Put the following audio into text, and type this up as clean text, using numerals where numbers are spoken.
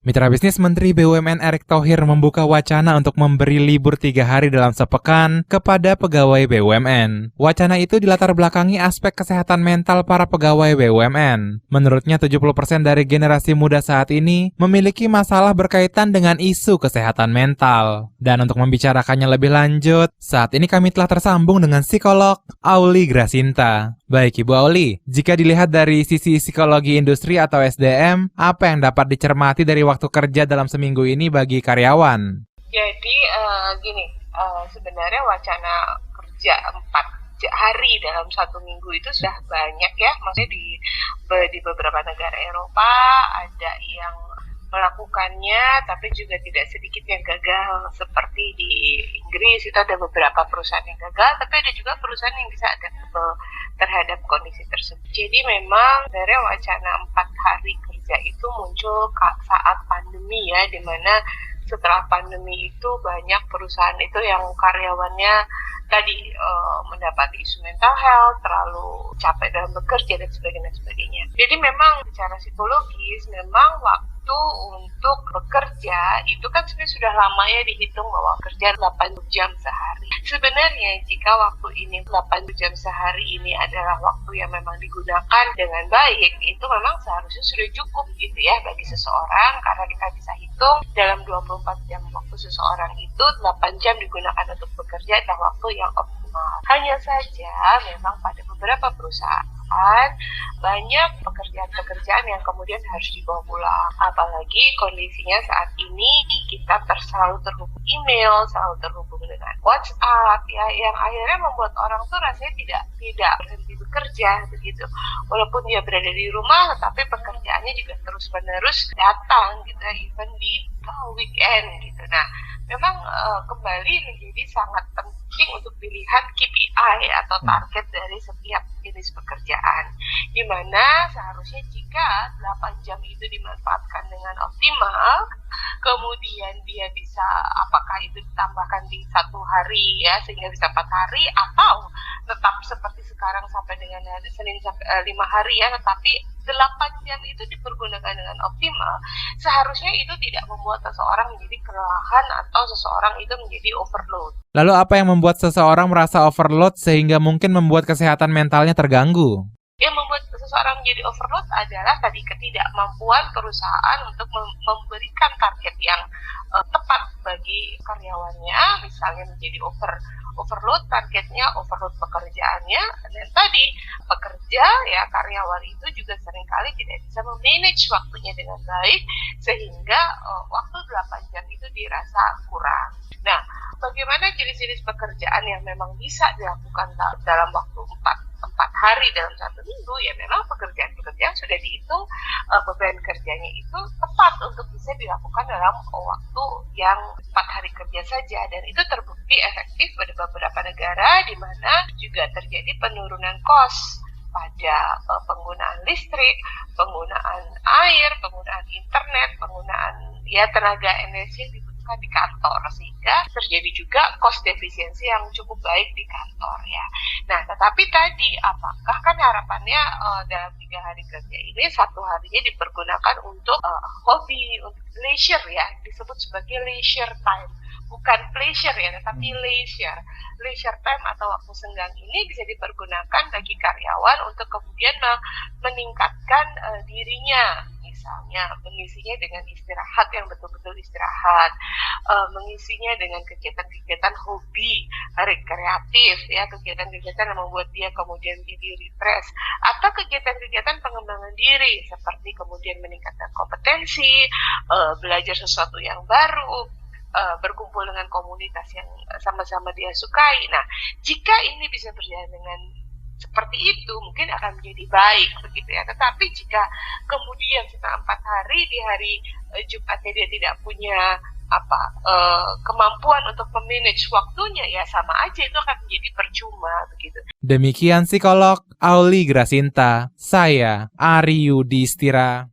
Mitra bisnis Menteri BUMN Erick Thohir membuka wacana untuk memberi libur 3 hari dalam sepekan kepada pegawai BUMN. Wacana itu dilatar belakangi aspek kesehatan mental para pegawai BUMN. Menurutnya 70% dari generasi muda saat ini memiliki masalah berkaitan dengan isu kesehatan mental. Dan untuk membicarakannya lebih lanjut, saat ini kami telah tersambung dengan psikolog Auli Grasinta. Baik Ibu Auli, jika dilihat dari sisi psikologi industri atau SDM, apa yang dapat dicermati dari waktu kerja dalam seminggu ini bagi karyawan? Jadi sebenarnya wacana kerja 4 hari dalam satu minggu itu sudah banyak ya. Maksudnya di beberapa negara Eropa ada yang melakukannya, tapi juga tidak sedikit yang gagal. Seperti di Inggris itu ada beberapa perusahaan yang gagal, tapi ada juga perusahaan yang bisa adaptable terhadap kondisi tersebut. Jadi memang dari wacana 4 hari kerja itu muncul saat pandemi ya, dimana setelah pandemi itu banyak perusahaan itu yang karyawannya tadi mendapat isu mental health, terlalu capek dalam bekerja dan sebagainya. Jadi memang secara psikologis memang waktu untuk bekerja itu kan sebenarnya sudah lama ya dihitung bahwa kerja 8 jam sehari. Sebenarnya jika waktu ini 8 jam sehari ini adalah waktu yang memang digunakan dengan baik, itu memang seharusnya sudah cukup gitu ya bagi seseorang, karena kita bisa hitung dalam 24 jam waktu seseorang itu 8 jam digunakan untuk bekerja adalah waktu yang optimal. Hanya saja memang pada beberapa perusahaan banyak pekerjaan-pekerjaan yang kemudian harus dibawa pulang. Apalagi kondisinya saat ini kita selalu terhubung email, selalu terhubung dengan WhatsApp ya, yang akhirnya membuat orang tuh rasanya tidak berhenti bekerja begitu. Walaupun dia berada di rumah, tetapi pekerjaannya juga terus-menerus datang gitu ya, even di weekend gitu. Nah, memang kembali menjadi sangat penting untuk dilihat KPI atau target dari setiap jenis pekerjaan, di mana seharusnya jika 8 jam itu dimanfaatkan dengan optimal, kemudian dia bisa, apakah itu ditambahkan di 1 hari ya sehingga bisa 4 hari, atau tetap seperti sekarang sampai dengan Senin sampai 5 hari ya, tetapi 8 jam itu dipergunakan dengan optimal, seharusnya itu tidak membuat seseorang menjadi kelelahan atau seseorang itu menjadi overload. Lalu apa yang membuat seseorang merasa overload sehingga mungkin membuat kesehatan mentalnya terganggu? Yang membuat seseorang menjadi overload adalah tadi ketidakmampuan perusahaan untuk memberikan target yang tepat bagi karyawannya, misalnya menjadi overload targetnya, overload pekerjaannya, dan tadi pekerja ya karyawan itu juga seringkali tidak bisa memanage waktunya dengan baik sehingga waktu 8 jam itu dirasa kurang. Nah, bagaimana jenis-jenis pekerjaan yang memang bisa dilakukan dalam waktu 4 hari dalam satu minggu, ya memang pekerjaan-pekerjaan sudah dihitung beban kerjanya itu tepat untuk bisa dilakukan dalam waktu yang 4 hari kerja saja, dan itu terbukti efektif pada beberapa negara di mana juga terjadi penurunan cost pada penggunaan listrik, penggunaan air, penggunaan internet, penggunaan tenaga energi yang dibutuhkan di kantor, sehingga terjadi juga cost defisiensi yang cukup baik di kantor ya. Nah, tetapi tadi apakah kan harapannya dalam 3 hari kerja ini 1 harinya dipergunakan untuk hobi, untuk leisure ya, disebut sebagai leisure time, bukan pleasure ya, tetapi leisure time atau waktu senggang ini bisa dipergunakan bagi karyawan untuk kemudian meningkatkan dirinya, misalnya mengisinya dengan istirahat yang betul-betul istirahat, mengisinya dengan kegiatan-kegiatan hobi, rekreatif ya, kegiatan-kegiatan yang membuat dia kemudian jadi refresh, atau kegiatan-kegiatan pengembangan diri seperti kemudian meningkatkan kompetensi, belajar sesuatu yang baru, berkumpul dengan komunitas yang sama-sama dia sukai. Nah, jika ini bisa berjalan dengan seperti itu, mungkin akan menjadi baik begitu ya. Tetapi jika kemudian setelah 4 hari, di hari Jumatnya dia tidak punya kemampuan untuk memanage waktunya, ya sama aja itu akan menjadi percuma begitu. Demikian psikolog Auli Grasinta, saya Ari Yudhistira.